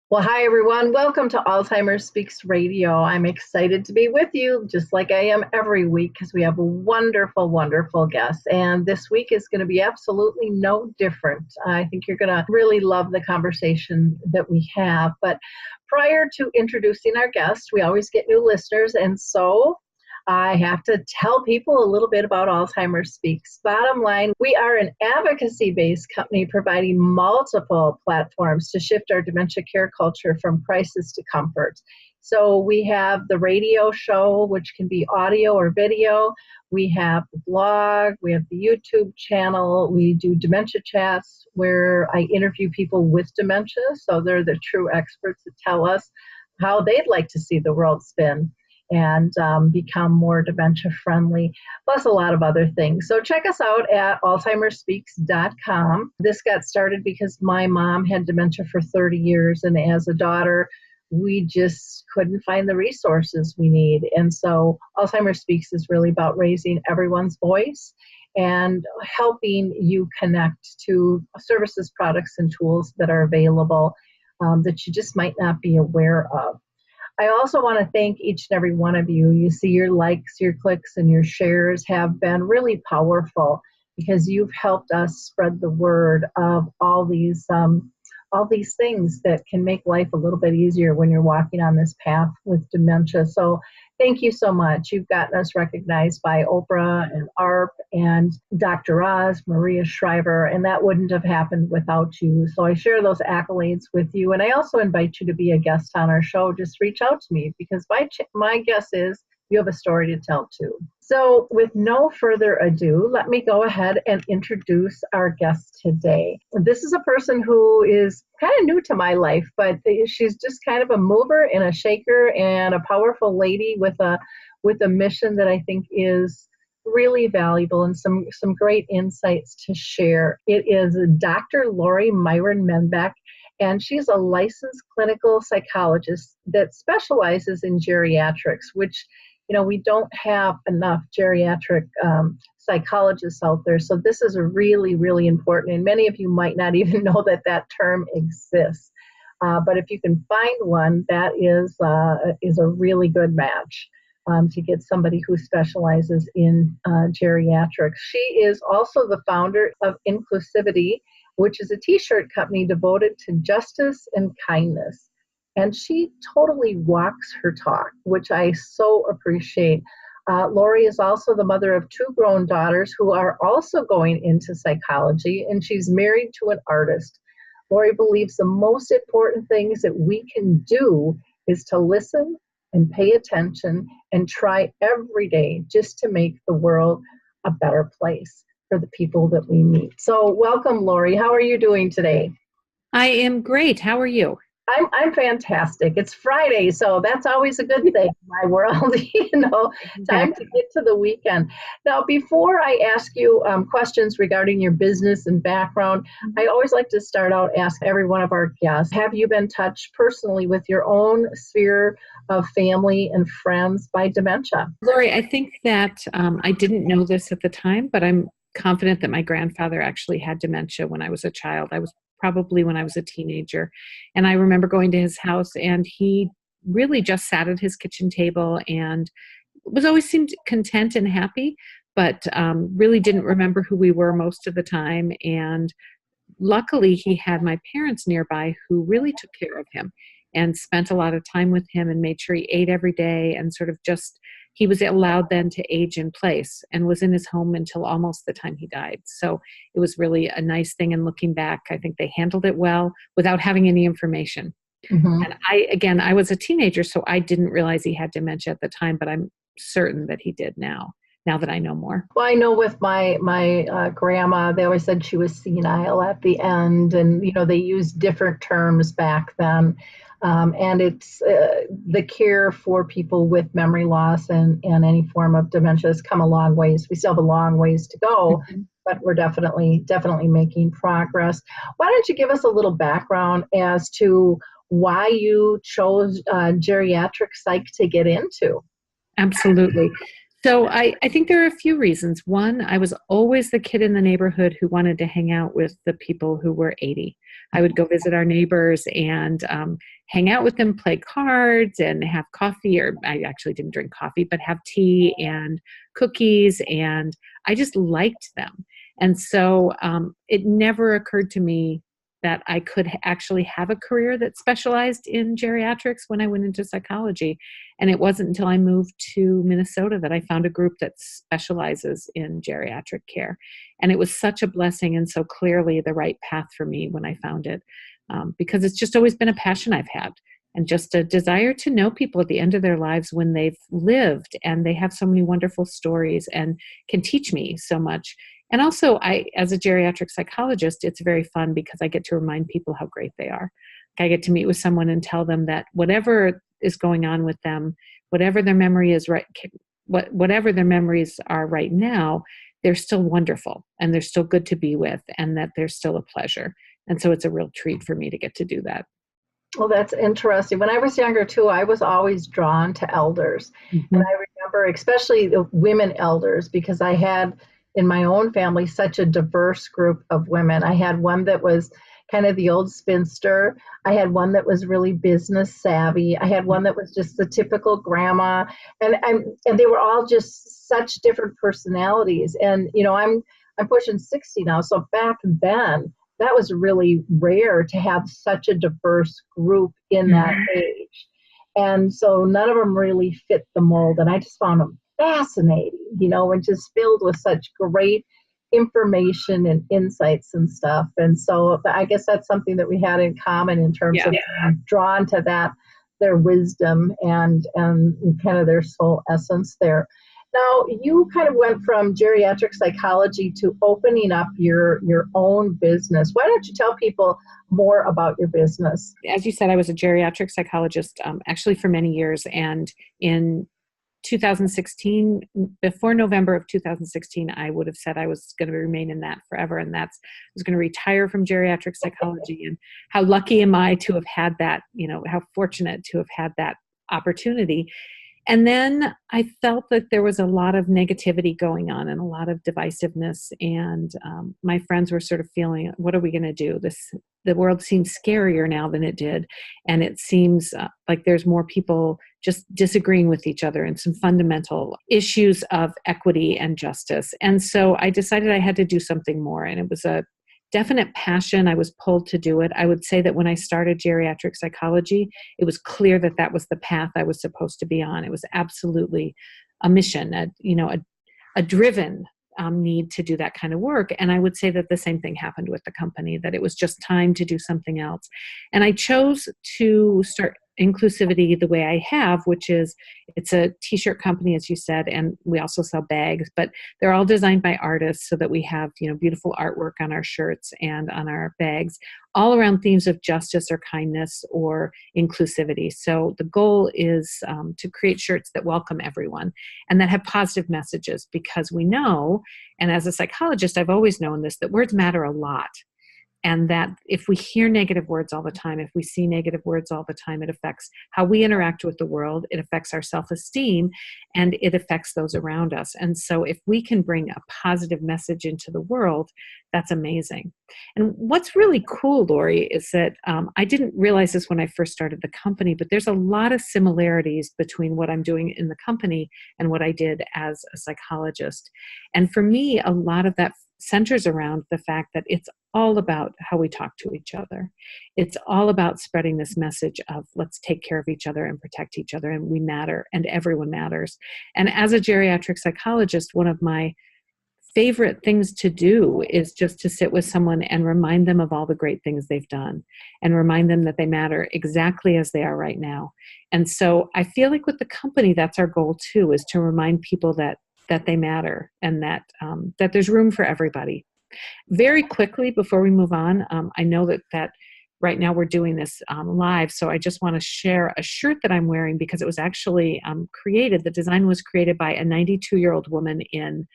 Well, hi, everyone. Welcome to Alzheimer's Speaks Radio. I'm excited to be with you, just like I am every week, because we have a wonderful, wonderful guest. And this week is going to be absolutely no different. I think you're going to really love the conversation that we have. But prior to introducing our guest, we always get new listeners. And so I have to tell people a little bit about Alzheimer's Speaks. Bottom line, we are an advocacy-based company providing multiple platforms to shift our dementia care culture from crisis to comfort. So we have the radio show, which can be audio or video. We have the blog. We have the YouTube channel. We do dementia chats where I interview people with dementia. So they're the true experts that tell us how they'd like to see the world spin and become more dementia friendly, plus a lot of other things. So check us out at alzheimersspeaks.com. This got started because my mom had dementia for 30 years, and as a daughter, we just couldn't find the resources we need. And so Alzheimer's Speaks is really about raising everyone's voice and helping you connect to services, products, and tools that are available that you just might not be aware of. I also want to thank each and every one of you. You see, your likes, your clicks, and your shares have been really powerful because you've helped us spread the word of all these things that can make life a little bit easier when you're walking on this path with dementia. So thank you so much. You've gotten us recognized by Oprah and ARP and Dr. Oz, Maria Shriver, and that wouldn't have happened without you. So I share those accolades with you. And I also invite you to be a guest on our show. Just reach out to me because my guess is you have a story to tell too. So with no further ado, let me go ahead and introduce our guest today. This is a person who is kind of new to my life, but she's just kind of a mover and a shaker and a powerful lady with a mission that I think is really valuable and some great insights to share. It is Dr. Lori Myren Manbeck, and she's a licensed clinical psychologist that specializes in geriatrics, which we don't have enough geriatric psychologists out there. So this is really, really important. And many of you might not even know that term exists. But if you can find one, that is a really good match to get somebody who specializes in geriatrics. She is also the founder of Inclusivity, which is a t-shirt company devoted to justice and kindness. And she totally walks her talk, which I so appreciate. Lori is also the mother of 2 grown daughters who are also going into psychology, and she's married to an artist. Lori believes the most important things that we can do is to listen and pay attention and try every day just to make the world a better place for the people that we meet. So welcome, Lori. How are you doing today? I am great. How are you? I'm fantastic. It's Friday, so that's always a good thing in my world, time to get to the weekend. Now, before I ask you questions regarding your business and background, I always like to start out, ask every one of our guests, have you been touched personally with your own sphere of family and friends by dementia? Lori, I think that I didn't know this at the time, but I'm confident that my grandfather actually had dementia when I was a child. I was probably when I was a teenager. And I remember going to his house, and he really just sat at his kitchen table and always seemed content and happy, but really didn't remember who we were most of the time. And luckily, he had my parents nearby who really took care of him and spent a lot of time with him and made sure he ate every day and sort of just, he was allowed then to age in place and was in his home until almost the time he died. So it was really a nice thing. And looking back, I think they handled it well without having any information. Mm-hmm. And I was a teenager, so I didn't realize he had dementia at the time, but I'm certain that he did now that I know more. Well, I know with my grandma, they always said she was senile at the end, and they used different terms back then. And it's the care for people with memory loss and any form of dementia has come a long ways. We still have a long ways to go, mm-hmm. but we're definitely making progress. Why don't you give us a little background as to why you chose geriatric psych to get into? Absolutely. So I think there are a few reasons. One, I was always the kid in the neighborhood who wanted to hang out with the people who were 80. I would go visit our neighbors and hang out with them, play cards and have coffee, or I actually didn't drink coffee, but have tea and cookies. And I just liked them. And so it never occurred to me that I could actually have a career that specialized in geriatrics when I went into psychology. And it wasn't until I moved to Minnesota that I found a group that specializes in geriatric care. And it was such a blessing and so clearly the right path for me when I found it, because it's just always been a passion I've had, and just a desire to know people at the end of their lives when they've lived and they have so many wonderful stories and can teach me so much. And also, as a geriatric psychologist, it's very fun because I get to remind people how great they are. I get to meet with someone and tell them that whatever is going on with them, whatever their memory is whatever their memories are right now, they're still wonderful and they're still good to be with, and that they're still a pleasure. And so it's a real treat for me to get to do that. Well, that's interesting. When I was younger too, I was always drawn to elders. Mm-hmm. And I remember especially the women elders, because I had in my own family such a diverse group of women. I had one that was kind of the old spinster. I had one that was really business savvy. I had one that was just the typical grandma. And they were all just such different personalities. And, you know, I'm pushing 60 now. So back then, that was really rare to have such a diverse group in that age. And so none of them really fit the mold. And I just found them fascinating, you know, and just filled with such great information and insights and stuff. And so I guess that's something that we had in common in terms of drawn to that, their wisdom and kind of their soul essence there. Now, you kind of went from geriatric psychology to opening up your own business. Why don't you tell people more about your business? As you said, I was a geriatric psychologist actually for many years. And in 2016, before November of 2016, I would have said I was going to remain in that forever. And I was going to retire from geriatric psychology. And how lucky am I to have had that, you know, how fortunate to have had that opportunity. And then I felt that there was a lot of negativity going on and a lot of divisiveness. And my friends were sort of feeling, what are we going to do? The world seems scarier now than it did. And it seems like there's more people just disagreeing with each other and some fundamental issues of equity and justice. And so I decided I had to do something more. And it was a definite passion. I was pulled to do it. I would say that when I started geriatric psychology, it was clear that that was the path I was supposed to be on. It was absolutely a mission, a driven need to do that kind of work. And I would say that the same thing happened with the company, that it was just time to do something else. And I chose to start Inclusivity the way I have, which is it's a t-shirt company, as you said, and we also sell bags, but they're all designed by artists so that we have, you know, beautiful artwork on our shirts and on our bags, all around themes of justice or kindness or inclusivity. So the goal is to create shirts that welcome everyone and that have positive messages, because we know, and as a psychologist, I've always known this, that words matter a lot. And that if we hear negative words all the time, if we see negative words all the time, it affects how we interact with the world, it affects our self-esteem, and it affects those around us. And so if we can bring a positive message into the world, that's amazing. And what's really cool, Lori, is that I didn't realize this when I first started the company, but there's a lot of similarities between what I'm doing in the company and what I did as a psychologist. And for me, a lot of that centers around the fact that it's all about how we talk to each other. It's all about spreading this message of let's take care of each other and protect each other, and we matter and everyone matters. And as a geriatric psychologist, one of my favorite things to do is just to sit with someone and remind them of all the great things they've done and remind them that they matter exactly as they are right now. And so I feel like with the company, that's our goal too, is to remind people that they matter and that there's room for everybody. Very quickly, before we move on, I know that right now we're doing this live, so I just want to share a shirt that I'm wearing because it was actually the design was created by a 92-year-old woman in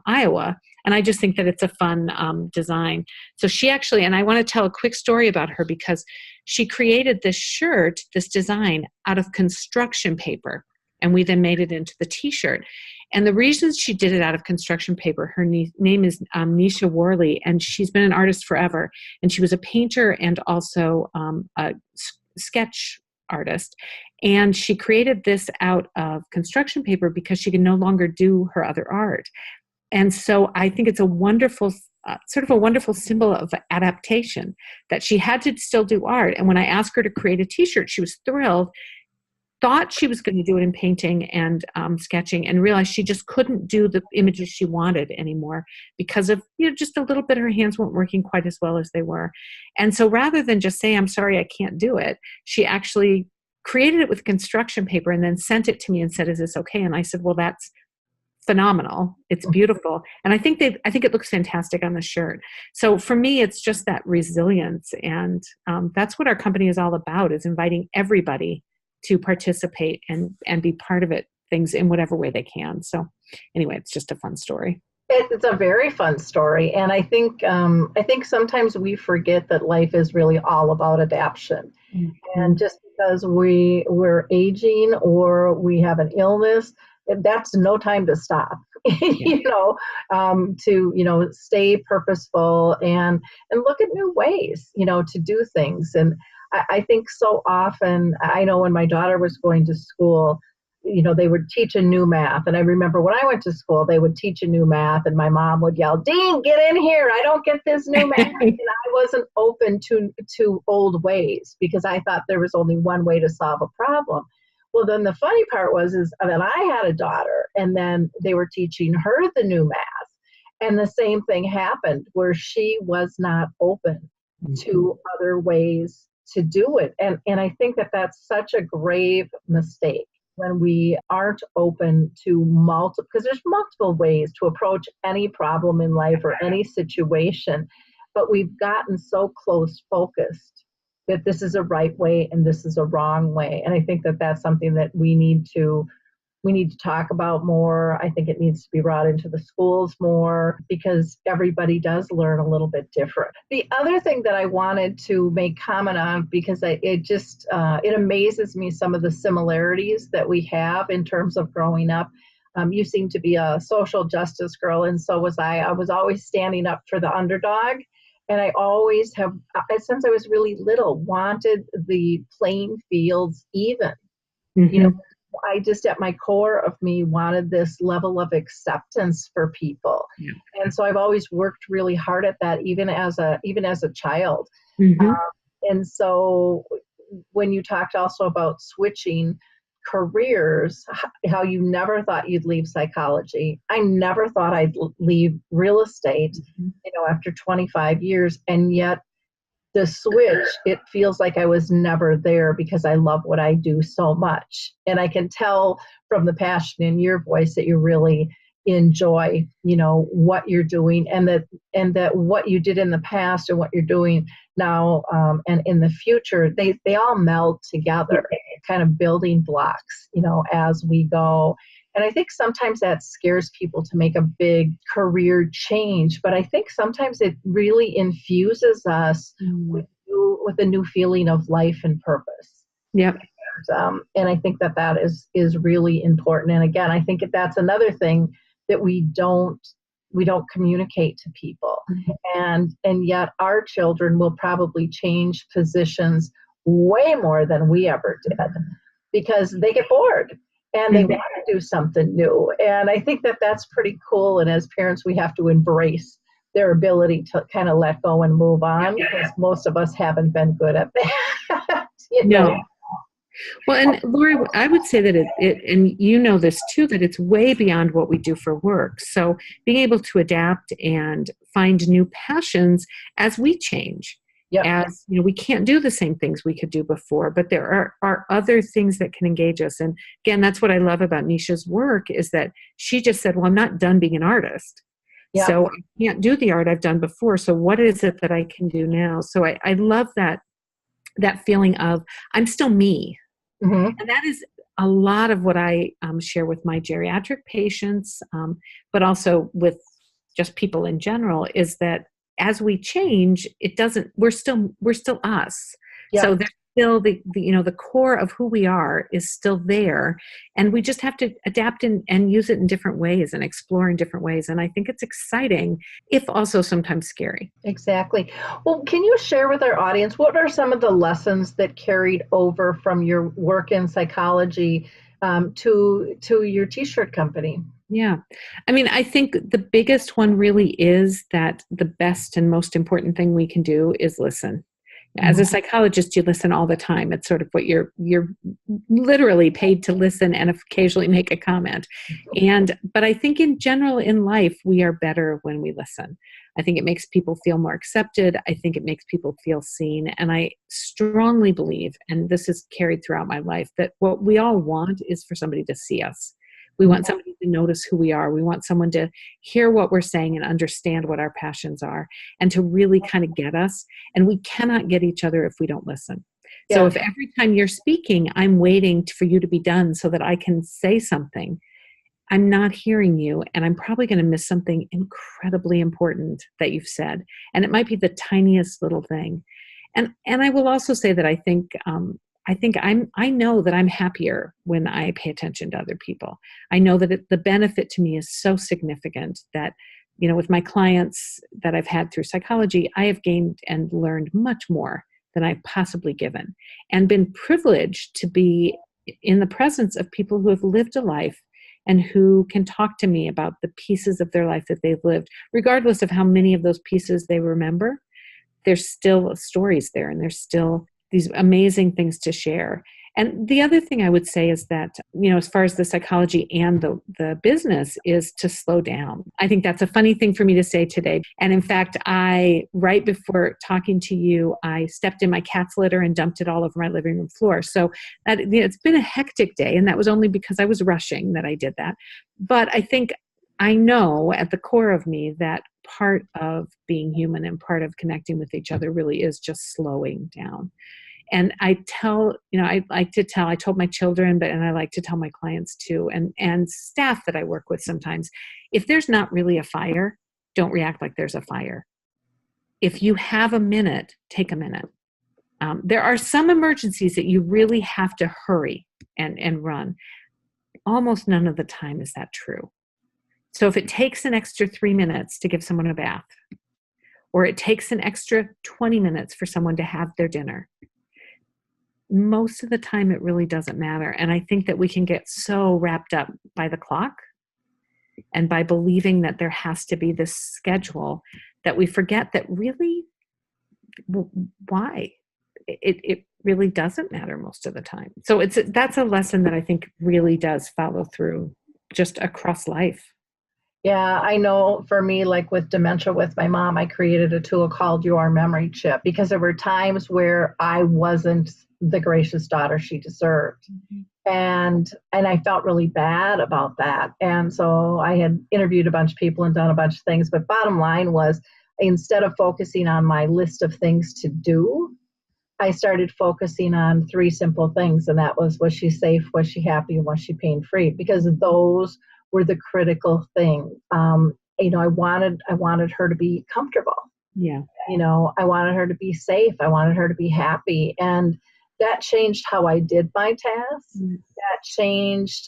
Iowa, and I just think that it's a fun design. So she actually, and I want to tell a quick story about her because she created this shirt, this design, out of construction paper. And we then made it into the t-shirt. And the reason she did it out of construction paper, her name is Nisha Worley, and she's been an artist forever. And she was a painter and also a sketch artist. And she created this out of construction paper because she can no longer do her other art. And so I think it's a wonderful, sort of a wonderful symbol of adaptation, that she had to still do art. And when I asked her to create a t-shirt, she was thrilled, thought she was going to do it in painting and sketching, and realized she just couldn't do the images she wanted anymore because of, just a little bit, her hands weren't working quite as well as they were. And so rather than just say, I'm sorry, I can't do it, she actually created it with construction paper and then sent it to me and said, is this okay? And I said, well, that's phenomenal. It's beautiful. And I think it looks fantastic on the shirt. So for me, it's just that resilience. And that's what our company is all about, is inviting everybody to participate and be part of it, things in whatever way they can. So anyway, it's just a fun story. It's a very fun story. And I think sometimes we forget that life is really all about adaption. Mm-hmm. And just because we're aging or we have an illness, that's no time to stop, to stay purposeful and look at new ways, to do things. And I think so often, I know when my daughter was going to school, they would teach a new math. And I remember when I went to school, they would teach a new math and my mom would yell, Dean, get in here. I don't get this new math. And I wasn't open to old ways because I thought there was only one way to solve a problem. Well, then the funny part is that I had a daughter and then they were teaching her the new math. And the same thing happened where she was not open to other ways to do it. And I think that that's such a grave mistake when we aren't open to because there's multiple ways to approach any problem in life or any situation, but we've gotten so close focused that this is a right way and this is a wrong way. And I think that that's something that we need to talk about more. I think it needs to be brought into the schools more because everybody does learn a little bit different. The other thing that I wanted to make comment on, because it amazes me some of the similarities that we have in terms of growing up. You seem to be a social justice girl, and so was I. I was always standing up for the underdog. And I always have, since I was really little, wanted the playing fields even. Mm-hmm. I just, at my core of me, wanted this level of acceptance for people. Yeah. And so I've always worked really hard at that, even as a child. Mm-hmm. And so when you talked also about switching careers, how you never thought you'd leave psychology. I never thought I'd leave real estate, after 25 years. And yet the switch, it feels like I was never there because I love what I do so much. And I can tell from the passion in your voice that you really enjoy, what you're doing, and that what you did in the past and what you're doing now and in the future, they all meld together, kind of building blocks, as we go. And I think sometimes that scares people to make a big career change, but I think sometimes it really infuses us with a new feeling of life and purpose. Yep. And I think that is really important. And again, I think that's another thing that we don't communicate to people. Mm-hmm. And yet our children will probably change positions way more than we ever did because they get bored and they want to do something new. And I think that that's pretty cool. And as parents, we have to embrace their ability to kind of let go and move on because most of us haven't been good at that. No. Well, and Lori, I would say that and this too, that it's way beyond what we do for work. So being able to adapt and find new passions as we change. Yep. As we can't do the same things we could do before, but there are other things that can engage us. And again, that's what I love about Nisha's work is that she just said, well, I'm not done being an artist. Yep. So I can't do the art I've done before. So what is it that I can do now? So I love that feeling of I'm still me. Mm-hmm. And that is a lot of what I share with my geriatric patients, but also with just people in general, is that as we change, we're still us. Yeah. So still the core of who we are is still there. And we just have to adapt and use it in different ways and explore in different ways. And I think it's exciting, if also sometimes scary. Exactly. Well, can you share with our audience, what are some of the lessons that carried over from your work in psychology to your t-shirt company? Yeah. I mean, I think the biggest one really is that the best and most important thing we can do is listen. As a psychologist, you listen all the time. It's sort of what you're literally paid to listen and occasionally make a comment. But I think in general in life, we are better when we listen. I think it makes people feel more accepted. I think it makes people feel seen. And I strongly believe, and this is carried throughout my life, that what we all want is for somebody to see us. We want somebody to notice who we are. We want someone to hear what we're saying and understand what our passions are and to really kind of get us. And we cannot get each other if we don't listen. Yeah. So if every time you're speaking, I'm waiting for you to be done so that I can say something, I'm not hearing you, and I'm probably going to miss something incredibly important that you've said. And it might be the tiniest little thing. And I will also say that I know that I'm happier when I pay attention to other people. I know that the benefit to me is so significant that, with my clients that I've had through psychology, I have gained and learned much more than I've possibly given, and been privileged to be in the presence of people who have lived a life and who can talk to me about the pieces of their life that they've lived, regardless of how many of those pieces they remember. There's still stories there, and there's still these amazing things to share. And the other thing I would say is that, as far as the psychology and the business, is to slow down. I think that's a funny thing for me to say today. And in fact, right before talking to you, I stepped in my cat's litter and dumped it all over my living room floor. So that, it's been a hectic day. And that was only because I was rushing that I did that. But I think I know at the core of me that part of being human and part of connecting with each other really is just slowing down. And I told my children, and I like to tell my clients too, and staff that I work with sometimes, if there's not really a fire, don't react like there's a fire. If you have a minute, take a minute. There are some emergencies that you really have to hurry and run. Almost none of the time is that true. So if it takes an extra 3 minutes to give someone a bath, or it takes an extra 20 minutes for someone to have their dinner, most of the time it really doesn't matter. And I think that we can get so wrapped up by the clock and by believing that there has to be this schedule that we forget that really, why? It really doesn't matter most of the time. So that's a lesson that I think really does follow through just across life. Yeah, I know for me, like with dementia with my mom, I created a tool called Your Memory Chip, because there were times where I wasn't the gracious daughter she deserved. And I felt really bad about that. And so I had interviewed a bunch of people and done a bunch of things. But bottom line was, instead of focusing on my list of things to do, I started focusing on 3 simple things. And that was she safe? Was she happy? And was she pain-free? Because those were the critical thing. I wanted her to be comfortable. Yeah. I wanted her to be safe. I wanted her to be happy. And that changed how I did my tasks.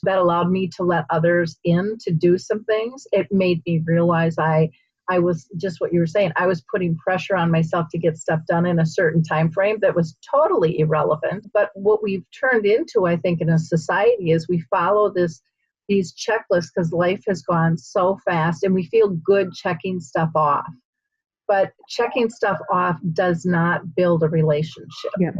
That allowed me to let others in to do some things. It made me realize I was just what you were saying. I was putting pressure on myself to get stuff done in a certain time frame that was totally irrelevant. But what we've turned into, I think, in a society is we follow these checklists because life has gone so fast, and we feel good checking stuff off. But checking stuff off does not build a relationship. Yeah.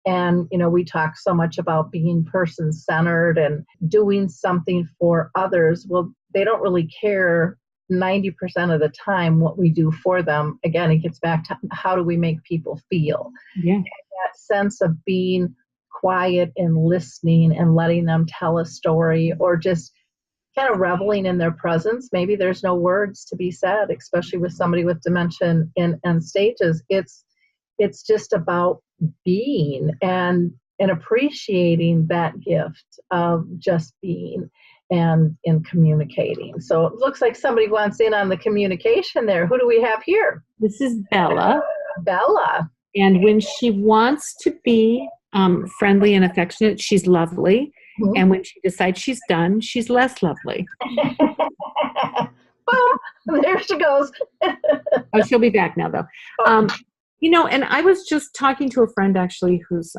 And, we talk so much about being person-centered and doing something for others. Well, they don't really care 90% of the time what we do for them. Again, it gets back to how do we make people feel? Yeah. And that sense of being quiet and listening and letting them tell a story, or just kind of reveling in their presence. Maybe there's no words to be said, especially with somebody with dementia and stages. It's just about being and appreciating that gift of just being and in communicating. So it looks like somebody wants in on the communication there. Who do we have here? This is Bella. Bella. And when she wants to be friendly and affectionate. She's lovely. Mhm. And when she decides she's done, she's less lovely. Boom, there she goes. Oh, she'll be back now, though. And I was just talking to a friend actually whose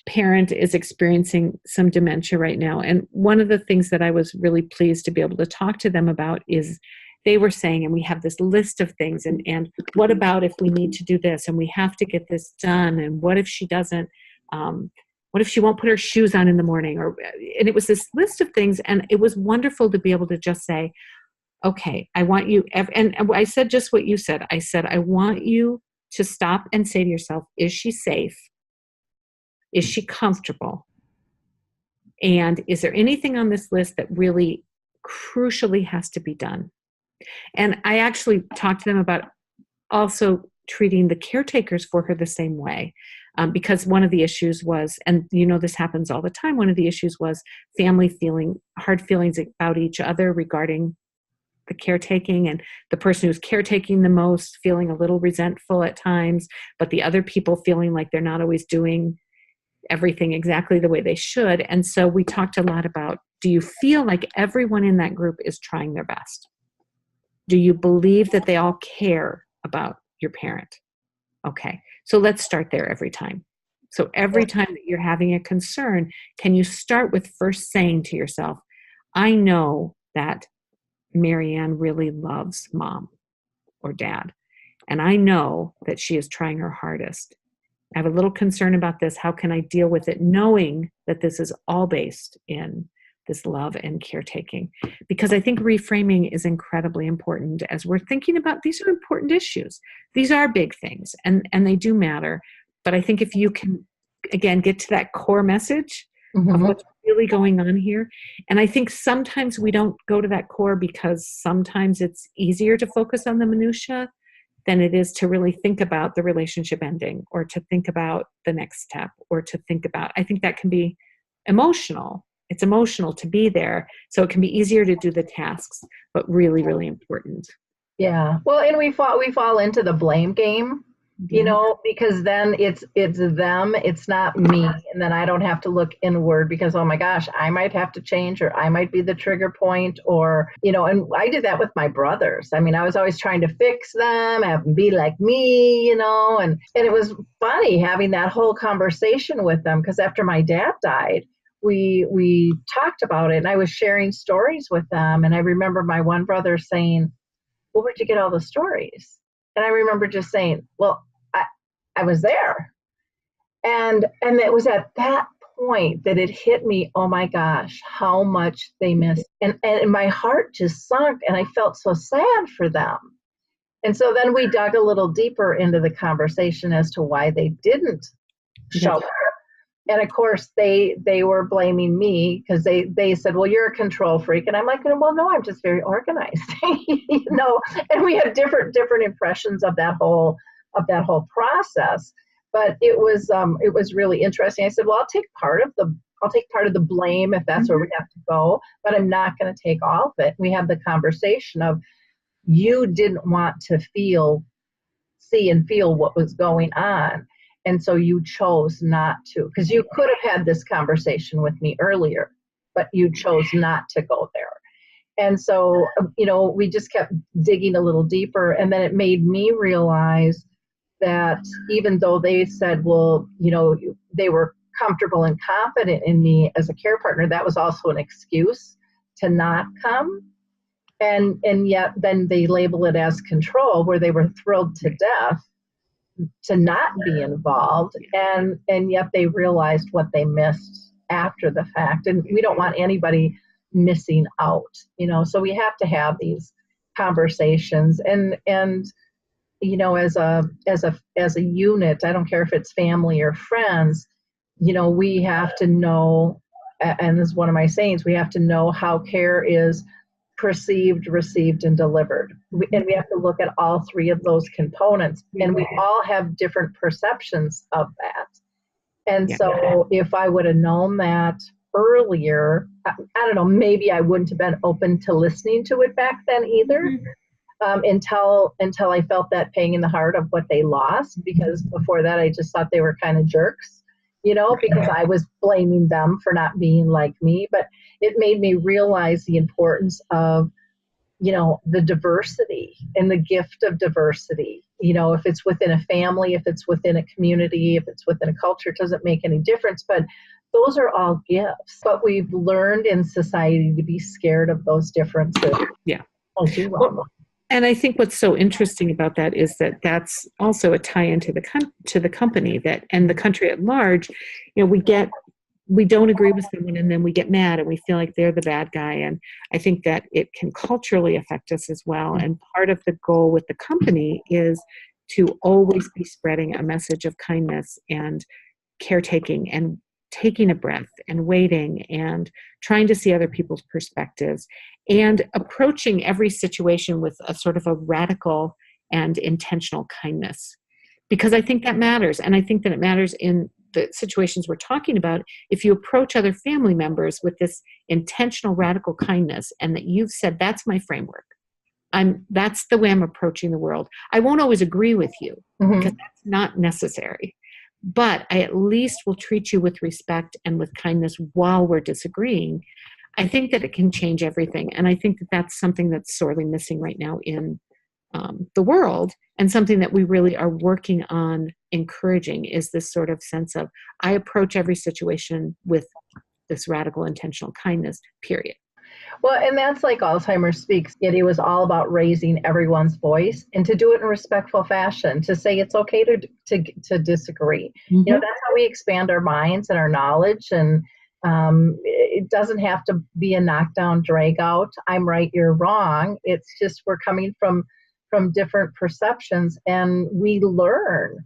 parent is experiencing some dementia right now. And one of the things that I was really pleased to be able to talk to them about is they were saying, and we have this list of things, and what about if we need to do this, and we have to get this done, and what if she doesn't, what if she won't put her shoes on in the morning? And it was this list of things, and it was wonderful to be able to just say, okay, I want you, and I said just what you said. I said, I want you to stop and say to yourself, is she safe? Is she comfortable? And is there anything on this list that really crucially has to be done? And I actually talked to them about also treating the caretakers for her the same way. Because one of the issues was, and this happens all the time, one of the issues was family feeling hard feelings about each other regarding the caretaking, and the person who's caretaking the most feeling a little resentful at times, but the other people feeling like they're not always doing everything exactly the way they should. And so we talked a lot about, do you feel like everyone in that group is trying their best? Do you believe that they all care about your parent? Okay, so let's start there every time. So every time that you're having a concern, can you start with first saying to yourself, I know that Marianne really loves mom or dad, and I know that she is trying her hardest. I have a little concern about this. How can I deal with it, knowing that this is all based in this love and caretaking? Because I think reframing is incredibly important as we're thinking about, these are important issues. These are big things, and they do matter. But I think if you can, again, get to that core message of what's really going on here. And I think sometimes we don't go to that core because sometimes it's easier to focus on the minutia than it is to really think about the relationship ending, or to think about the next step, or to think about, I think that can be emotional. It's emotional to be there. So it can be easier to do the tasks, but really, really important. Yeah. Well, and we fall into the blame game, because then it's them, it's not me. And then I don't have to look inward because, oh my gosh, I might have to change, or I might be the trigger point, or, and I did that with my brothers. I mean, I was always trying to fix them, have them be like me, and it was funny having that whole conversation with them, because after my dad died, we talked about it, and I was sharing stories with them. And I remember my one brother saying, well, where'd you get all the stories? And I remember just saying, well, I was there. And it was at that point that it hit me, oh my gosh, how much they missed. And my heart just sunk, and I felt so sad for them. And so then we dug a little deeper into the conversation as to why they didn't show up. And of course, they were blaming me because they said, well, you're a control freak. And I'm like, well, no, I'm just very organized, and we had different impressions of that whole process. But it was really interesting. I said, well, I'll take part of the blame if that's where we have to go, but I'm not going to take all of it. We had the conversation of, you didn't want to see and feel what was going on. And so you chose not to, because you could have had this conversation with me earlier, but you chose not to go there. And so, we just kept digging a little deeper. And then it made me realize that even though they said, well, they were comfortable and confident in me as a care partner, that was also an excuse to not come. And yet then they label it as control, where they were thrilled to death to not be involved, and yet they realized what they missed after the fact. And we don't want anybody missing out, so we have to have these conversations, and as a unit, I don't care if it's family or friends, we have to know, and this is one of my sayings, we have to know how care is perceived, received, and delivered. And we have to look at all three of those components, and we all have different perceptions of that. And so if I would have known that earlier, I don't know, maybe I wouldn't have been open to listening to it back then either, until I felt that pang in the heart of what they lost, because before that I just thought they were kind of jerks. because I was blaming them for not being like me. But it made me realize the importance of, the diversity and the gift of diversity. If it's within a family, if it's within a community, if it's within a culture, it doesn't make any difference. But those are all gifts. But we've learned in society to be scared of those differences. Yeah. Well, and I think what's so interesting about that is that that's also a tie-in to the company and the country at large. We don't agree with someone, and then we get mad and we feel like they're the bad guy. And I think that it can culturally affect us as well. And part of the goal with the company is to always be spreading a message of kindness and caretaking and taking a breath and waiting and trying to see other people's perspectives and approaching every situation with a sort of a radical and intentional kindness. Because I think that matters. And I think that it matters in the situations we're talking about. If you approach other family members with this intentional radical kindness, and that you've said, that's my framework, that's the way I'm approaching the world. I won't always agree with you, because that's not necessary, but I at least will treat you with respect and with kindness while we're disagreeing. I think that it can change everything. And I think that that's something that's sorely missing right now in the world, and something that we really are working on encouraging is this sort of sense of, I approach every situation with this radical intentional kindness, period. Well, and that's like Alzheimer's Speaks. It was all about raising everyone's voice and to do it in a respectful fashion, to say it's okay to disagree. That's how we expand our minds and our knowledge. And it doesn't have to be a knockdown, drag out, I'm right, you're wrong. It's just we're coming from different perceptions, and we learn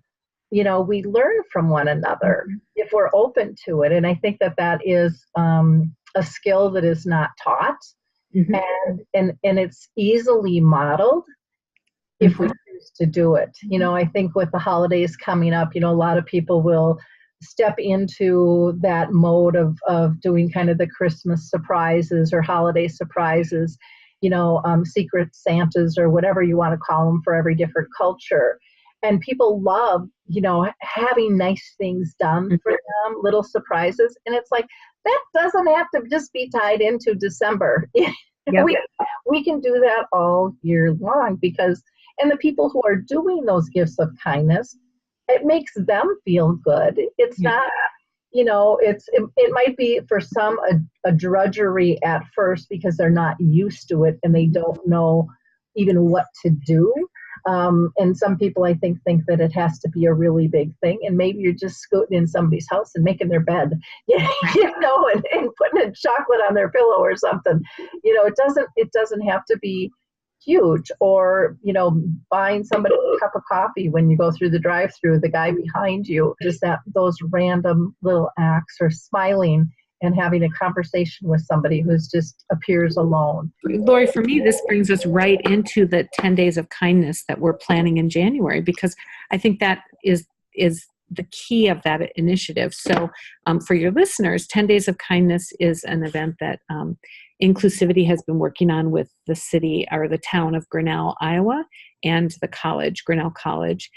from one another if we're open to it. And I think that is a skill that is not taught, and it's easily modeled if we choose to do it. I think with the holidays coming up, a lot of people will step into that mode of doing kind of the Christmas surprises or holiday surprises, secret Santas or whatever you want to call them for every different culture. And people love, having nice things done for them, little surprises. And it's like, that doesn't have to just be tied into December. Yep. We can do that all year long, and the people who are doing those gifts of kindness, it makes them feel good. It's not, it might be for some a drudgery at first because they're not used to it and they don't know even what to do. And some people, I think that it has to be a really big thing. And maybe you're just scooting in somebody's house and making their bed, and putting a chocolate on their pillow or something. It doesn't have to be huge, or, buying somebody a cup of coffee when you go through the drive-through, the guy behind you, just those random little acts, or smiling and having a conversation with somebody who's just appears alone. Lori, for me, this brings us right into the 10 days of kindness that we're planning in January, because I think that is the key of that initiative. So for your listeners, 10 Days of Kindness is an event that Inclusivity has been working on with the city or the town of Grinnell, Iowa, and the college, Grinnell College.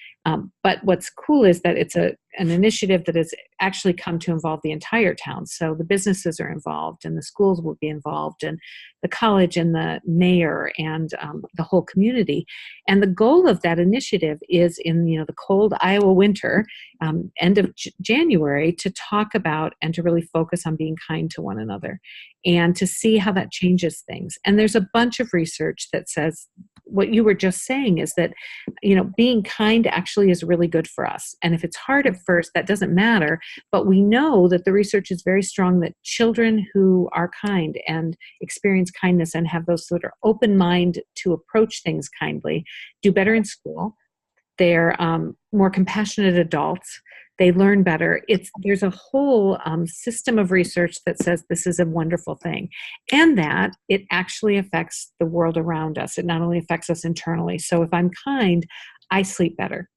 But what's cool is that it's an initiative that has actually come to involve the entire town. So the businesses are involved, and the schools will be involved, and the college and the mayor and the whole community. And the goal of that initiative is in the cold Iowa winter, end of January, to talk about and to really focus on being kind to one another and to see how that changes things. And there's a bunch of research that says what you were just saying is that, being kind actually is really good for us. And if it's hard at first, that doesn't matter. But we know that the research is very strong that children who are kind and experience kindness and have those sort of open mind to approach things kindly do better in school. They're more compassionate adults. They learn better. There's a whole system of research that says this is a wonderful thing, and that it actually affects the world around us. It not only affects us internally. So if I'm kind, I sleep better.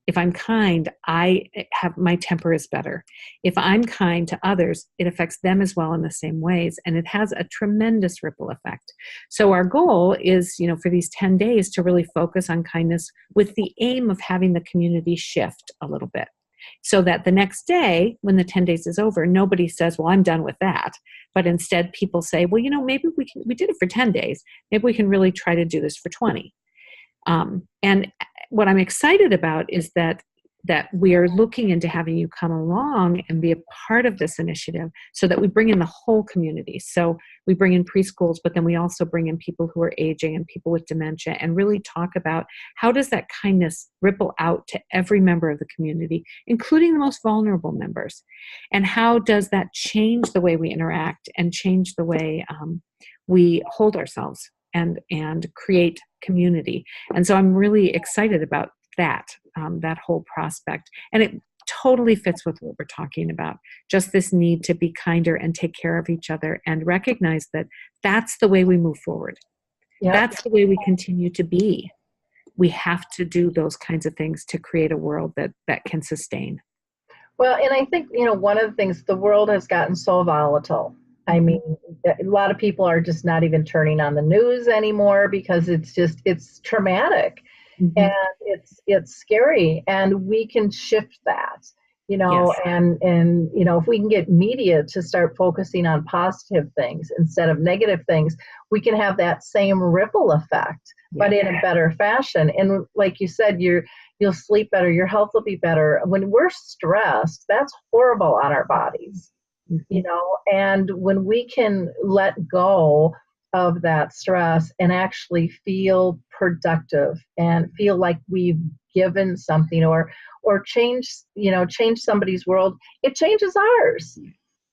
If I'm kind, my temper is better. If I'm kind to others, it affects them as well in the same ways, and it has a tremendous ripple effect. So our goal is, for these 10 days to really focus on kindness with the aim of having the community shift a little bit. so that the next day when the 10 days is over, nobody says, well, I'm done with that. But instead people say, well, maybe we did it for 10 days. Maybe we can really try to do this for 20. And what I'm excited about is that we are looking into having you come along and be a part of this initiative so that we bring in the whole community. So we bring in preschools, but then we also bring in people who are aging and people with dementia, and really talk about how does that kindness ripple out to every member of the community, including the most vulnerable members, and how does that change the way we interact and change the way we hold ourselves and create community. And so I'm really excited about that whole prospect. And it totally fits with what we're talking about. Just this need to be kinder and take care of each other and recognize that that's the way we move forward. Yep. That's the way we continue to be. We have to do those kinds of things to create a world that can sustain. Well, and I think, one of the things, the world has gotten so volatile. I mean, a lot of people are just not even turning on the news anymore because it's traumatic. Mm-hmm. And it's scary, and we can shift that, yes. and if we can get media to start focusing on positive things instead of negative things, we can have that same ripple effect, but in a better fashion. And like you said, you'll sleep better, your health will be better. When we're stressed, that's horrible on our bodies, mm-hmm. And when we can let go of that stress and actually feel productive and feel like we've given something or change somebody's world, it changes ours.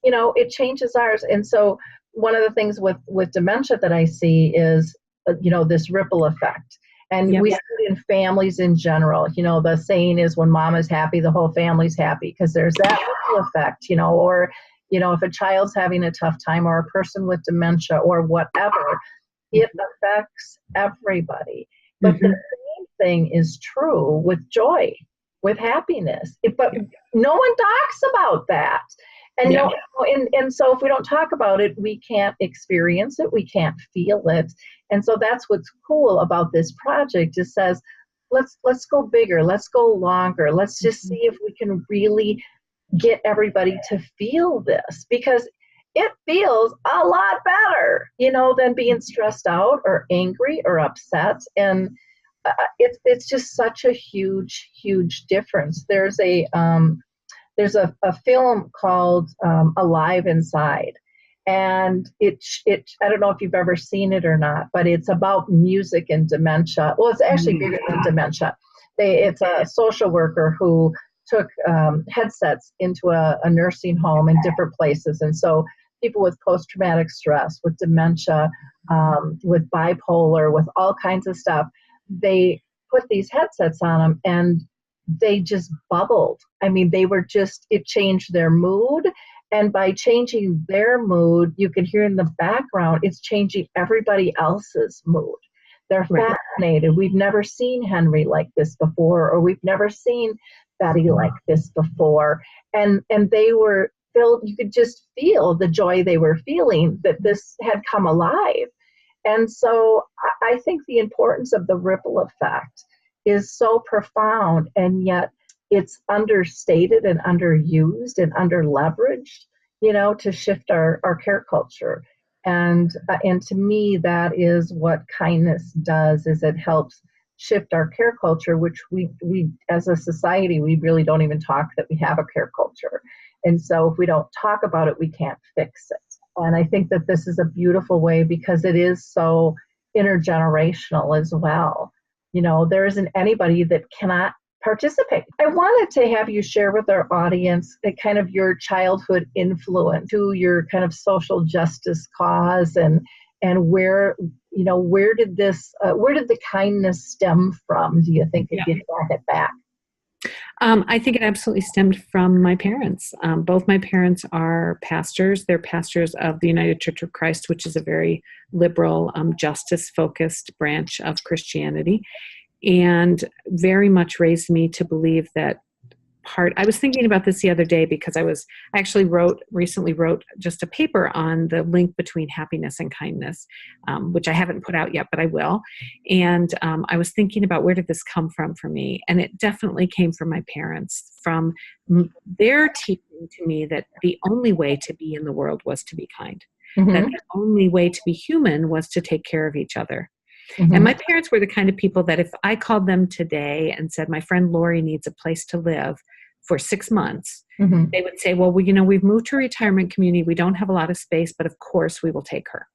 It changes ours. And so one of the things with dementia that I see is, this ripple effect. And we see it in families in general. The saying is, when mom is happy, the whole family's happy, because there's that ripple effect, or if a child's having a tough time, or a person with dementia or whatever, it affects everybody. But mm-hmm. the same thing is true with joy, with happiness. But no one talks about that. And and so if we don't talk about it, we can't experience it, we can't feel it. And so that's what's cool about this project. It says, let's go bigger, let's go longer, let's just see if we can really get everybody to feel this, because it feels a lot better, than being stressed out or angry or upset. And it's just such a huge, huge difference. There's a film called Alive Inside, and it I don't know if you've ever seen it or not, but it's about music and dementia. Well, it's actually bigger than dementia. It's a social worker who took headsets into a nursing home in different places. And so people with post-traumatic stress, with dementia, with bipolar, with all kinds of stuff, they put these headsets on them and they just bubbled. I mean, it changed their mood. And by changing their mood, you can hear in the background, it's changing everybody else's mood. They're fascinated. We've never seen Henry like this before, or we've never seen Betty like this before. And they were filled, you could just feel the joy they were feeling, that this had come alive. And so I think the importance of the ripple effect is so profound, and yet it's understated and underused and underleveraged, to shift our care culture. And to me, that is what kindness does, is it helps shift our care culture, which we as a society, we really don't even talk that we have a care culture. And so if we don't talk about it, we can't fix it. And I think that this is a beautiful way, because it is so intergenerational as well. There isn't anybody that cannot participate. I wanted to have you share with our audience kind of your childhood influence to your kind of social justice cause, and where did the kindness stem from, do you think, if you brought it back? I think it absolutely stemmed from my parents. Both my parents are pastors. They're pastors of the United Church of Christ, which is a very liberal, justice-focused branch of Christianity, and very much raised me to believe that part. I was thinking about this the other day because I actually recently wrote just a paper on the link between happiness and kindness, which I haven't put out yet, but I will. And I was thinking about where did this come from for me? And it definitely came from my parents, from their teaching to me that the only way to be in the world was to be kind, that the only way to be human was to take care of each other. And my parents were the kind of people that if I called them today and said, my friend Lori needs a place to live for 6 months, they would say, well, we've moved to a retirement community. We don't have a lot of space, but of course we will take her.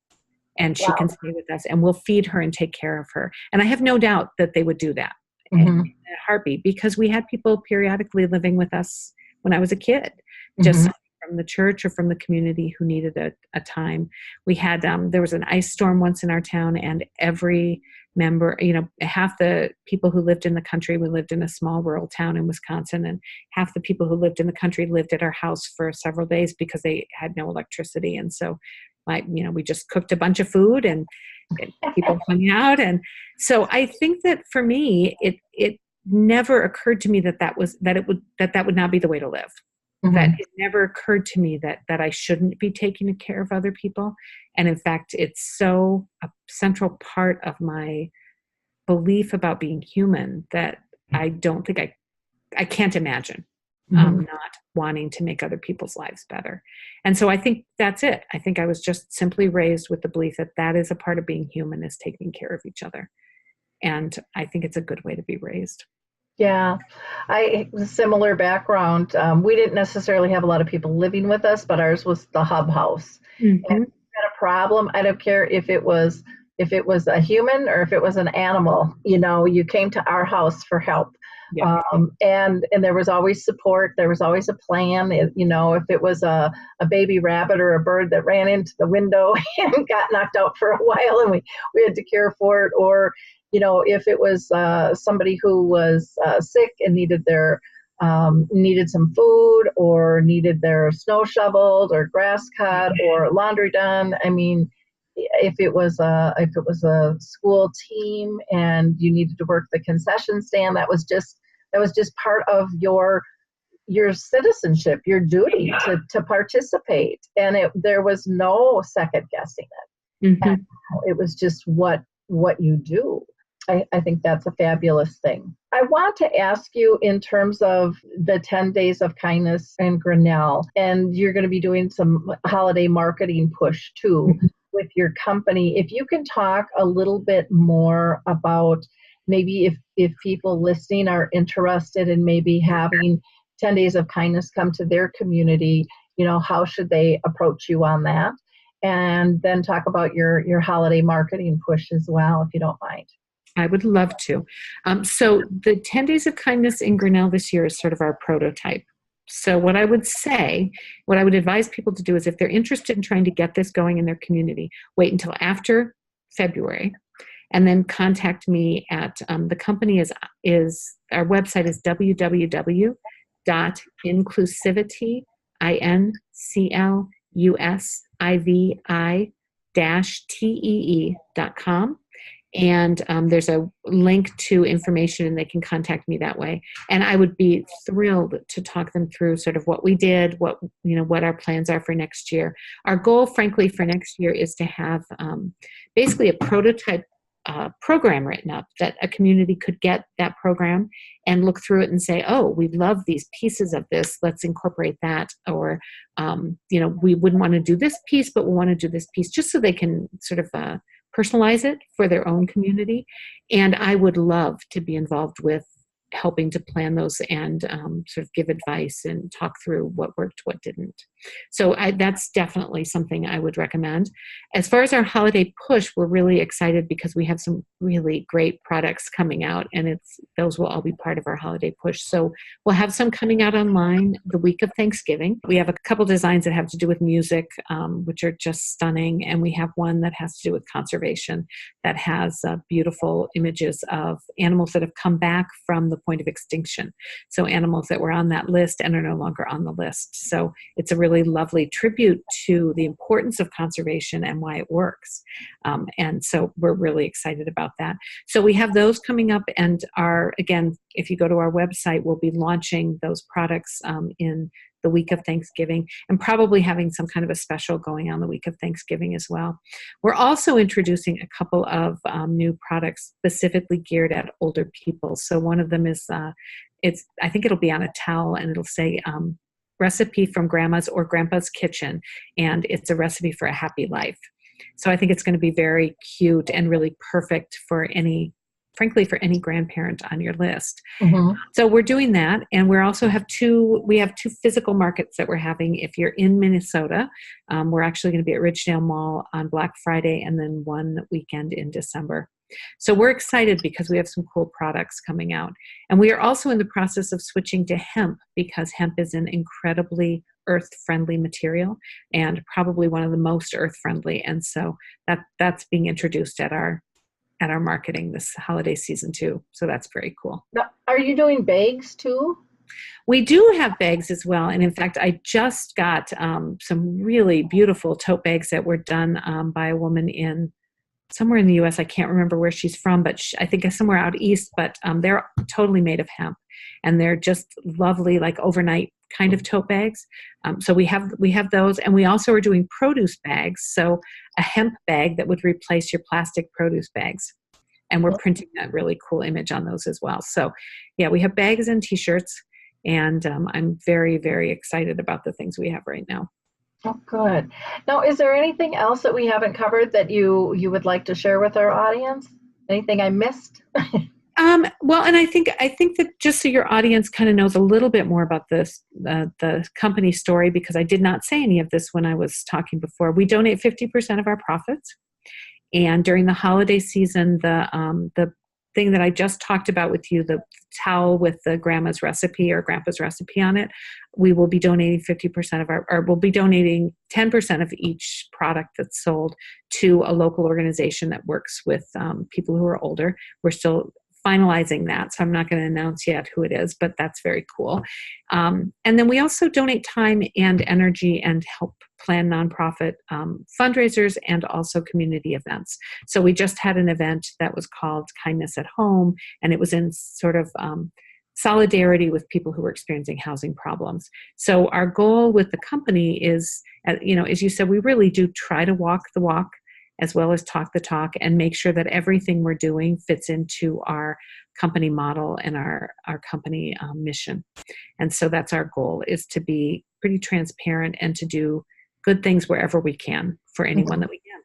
And she can stay with us and we'll feed her and take care of her. And I have no doubt that they would do that in a heartbeat, because we had people periodically living with us when I was a kid, just from the church or from the community who needed a time. We had, there was an ice storm once in our town, and every member, half the people who lived in the country, we lived in a small rural town in Wisconsin, and half the people who lived in the country lived at our house for several days because they had no electricity. And so, we just cooked a bunch of food and people hung out. And so I think that for me, it never occurred to me that would not be the way to live. That it never occurred to me that I shouldn't be taking care of other people. And in fact, it's so a central part of my belief about being human that I don't think I can't imagine not wanting to make other people's lives better. And so I think that's it. I think I was just simply raised with the belief that is a part of being human, is taking care of each other. And I think it's a good way to be raised. Yeah, similar background. We didn't necessarily have a lot of people living with us, but ours was the hub house. And if you had a problem, I don't care if it was a human or if it was an animal, you came to our house for help. Yeah. And there was always support. There was always a plan. If it was a baby rabbit or a bird that ran into the window and got knocked out for a while and we had to care for it, or if it was somebody who was sick and needed some food, or needed their snow shoveled or grass cut or laundry done. I mean, if it was a school team and you needed to work the concession stand, that was just part of your citizenship, your duty to participate. And there was no second guessing it. And it was just what you do. I think that's a fabulous thing. I want to ask you, in terms of the 10 Days of Kindness in Grinnell, and you're going to be doing some holiday marketing push too with your company. If you can talk a little bit more about maybe if people listening are interested in maybe having 10 Days of Kindness come to their community, how should they approach you on that? And then talk about your holiday marketing push as well, if you don't mind. I would love to. So the 10 Days of Kindness in Grinnell this year is sort of our prototype. So what I would advise people to do is, if they're interested in trying to get this going in their community, wait until after February, and then contact me at, the company is our website is www.inclusivity, INCLUSIVI-TEE.com. And there's a link to information, and they can contact me that way. And I would be thrilled to talk them through sort of what we did, what our plans are for next year. Our goal, frankly, for next year is to have basically a prototype program written up that a community could get that program and look through it and say, oh, we love these pieces of this, let's incorporate that. Or, we wouldn't want to do this piece, but we want to do this piece, just so they can sort of personalize it for their own community. And I would love to be involved with helping to plan those and sort of give advice and talk through what worked, what didn't. So that's definitely something I would recommend. As far as our holiday push, we're really excited because we have some really great products coming out, and those will all be part of our holiday push. So we'll have some coming out online the week of Thanksgiving. We have a couple designs that have to do with music, which are just stunning, and we have one that has to do with conservation. that has beautiful images of animals that have come back from the point of extinction. So animals that were on that list and are no longer on the list. So it's a really lovely tribute to the importance of conservation and why it works. And so we're really excited about that. So we have those coming up, and again, if you go to our website, we'll be launching those products in the week of Thanksgiving, and probably having some kind of a special going on the week of Thanksgiving as well. We're also introducing a couple of new products specifically geared at older people. So one of them is, I think it'll be on a towel, and it'll say recipe from Grandma's or Grandpa's kitchen, and it's a recipe for a happy life. So I think it's going to be very cute and really perfect for frankly, for any grandparent on your list. Mm-hmm. So we're doing that. And we also have two physical markets that we're having. If you're in Minnesota, we're actually going to be at Ridgedale Mall on Black Friday, and then one weekend in December. So we're excited because we have some cool products coming out. And we are also in the process of switching to hemp, because hemp is an incredibly earth-friendly material and probably one of the most earth-friendly. And so that's being introduced at our marketing this holiday season too. So that's very cool. Now, are you doing bags too? We do have bags as well. And in fact, I just got some really beautiful tote bags that were done by a woman somewhere in the US. I can't remember where she's from, but I think somewhere out east, but they're totally made of hemp, and they're just lovely, like overnight kind of tote bags. So we have those, and we also are doing produce bags. So a hemp bag that would replace your plastic produce bags. And we're printing that really cool image on those as well. So yeah, we have bags and t-shirts, and I'm very, very excited about the things we have right now. Oh, good. Now, is there anything else that we haven't covered that you would like to share with our audience? Anything I missed? Well, and I think that just so your audience kind of knows a little bit more about this, the company story, because I did not say any of this when I was talking before. We donate 50% of our profits, and during the holiday season, the thing that I just talked about with you, the towel with the grandma's recipe or grandpa's recipe on it, we will be donating 50% or we'll be donating 10% of each product that's sold to a local organization that works with people who are older. We're still finalizing that, so I'm not going to announce yet who it is, but that's very cool. And then we also donate time and energy and help plan nonprofit fundraisers and also community events. So we just had an event that was called Kindness at Home, and it was in sort of solidarity with people who were experiencing housing problems. So our goal with the company is, as you said, we really do try to walk the walk as well as talk the talk, and make sure that everything we're doing fits into our company model and our company mission. And so that's our goal, is to be pretty transparent and to do good things wherever we can for anyone that we can.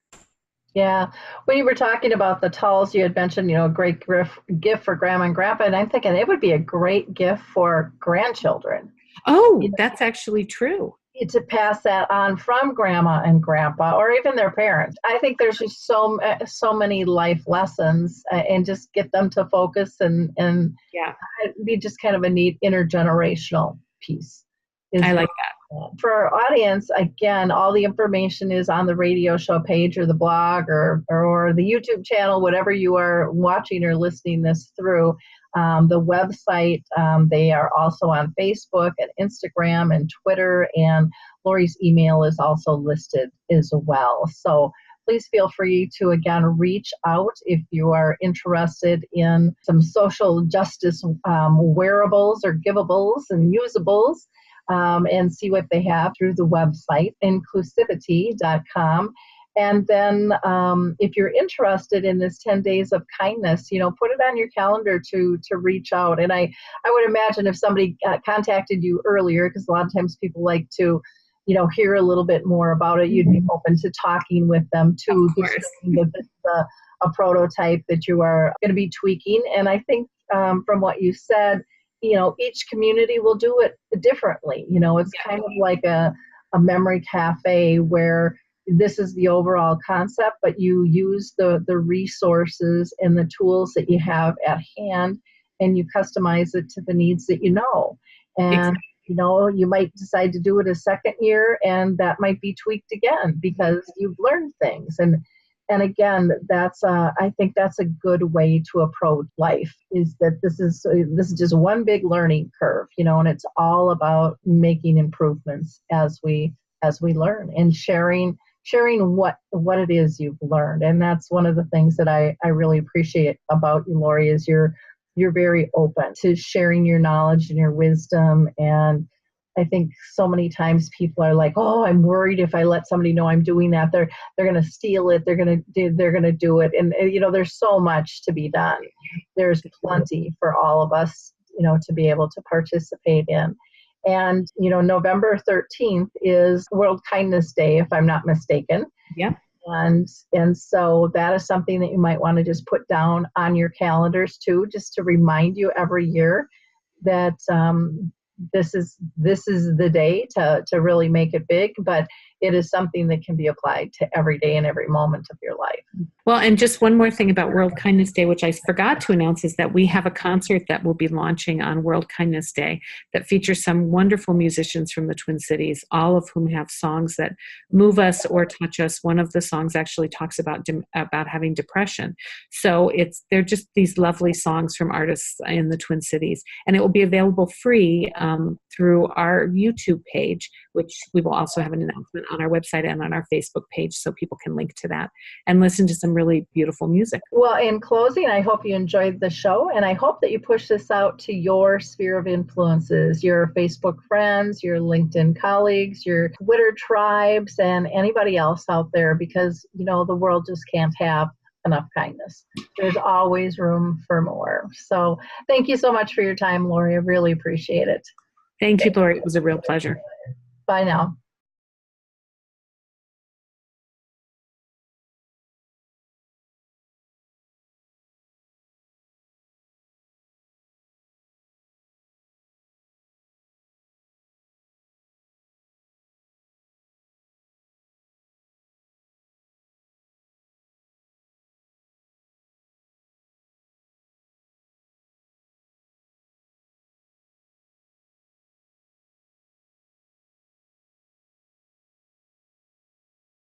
Yeah. When you were talking about the towels, you had mentioned, a great gift for grandma and grandpa, and I'm thinking it would be a great gift for grandchildren. Oh, that's actually true. To pass that on from grandma and grandpa, or even their parents. I think there's just so many life lessons, and just get them to focus and yeah, it'd be just kind of a neat intergenerational piece. I like that. For our audience, again, all the information is on the radio show page or the blog or the YouTube channel, whatever you are watching or listening this through. The website, they are also on Facebook and Instagram and Twitter, and Lori's email is also listed as well. So please feel free to, again, reach out if you are interested in some social justice wearables or givables and usables, and see what they have through the website, INCLUSIVI-TEE.com. And then if you're interested in this 10 days of kindness, put it on your calendar to reach out. And I would imagine if somebody contacted you earlier, because a lot of times people like to, hear a little bit more about it, you'd be open to talking with them too. Of course. This is a prototype that you are going to be tweaking. And I think from what you said, each community will do it differently. It's kind of like a memory cafe where this is the overall concept, but you use the resources and the tools that you have at hand, and you customize it to the needs that you know. And, exactly. You might decide to do it a second year, and that might be tweaked again because you've learned things. And And again, I think that's a good way to approach life, is that this is just one big learning curve, and it's all about making improvements as we learn, and sharing what it is you've learned. And that's one of the things that I really appreciate about you, Lori, is you're very open to sharing your knowledge and your wisdom. And I think so many times people are like, oh, I'm worried if I let somebody know I'm doing that, they're going to steal it. They're going to do it. And, there's so much to be done. There's plenty for all of us, to be able to participate in. And, November 13th is World Kindness Day, if I'm not mistaken. Yeah. And so that is something that you might want to just put down on your calendars too, just to remind you every year that this is the day to really make it big, but it is something that can be applied to every day and every moment of your life. Well, and just one more thing about World Kindness Day, which I forgot to announce, is that we have a concert that will be launching on World Kindness Day that features some wonderful musicians from the Twin Cities, all of whom have songs that move us or touch us. One of the songs actually talks about having depression. So they're just these lovely songs from artists in the Twin Cities, and it will be available free through our YouTube page, which we will also have an announcement on our website and on our Facebook page, so people can link to that and listen to some really beautiful music. Well, in closing, I hope you enjoyed the show, and I hope that you push this out to your sphere of influences, your Facebook friends, your LinkedIn colleagues, your Twitter tribes, and anybody else out there, because, the world just can't have enough kindness. There's always room for more. So thank you so much for your time, Lori. I really appreciate it. Thank you, Lori. It was a real pleasure. Bye now.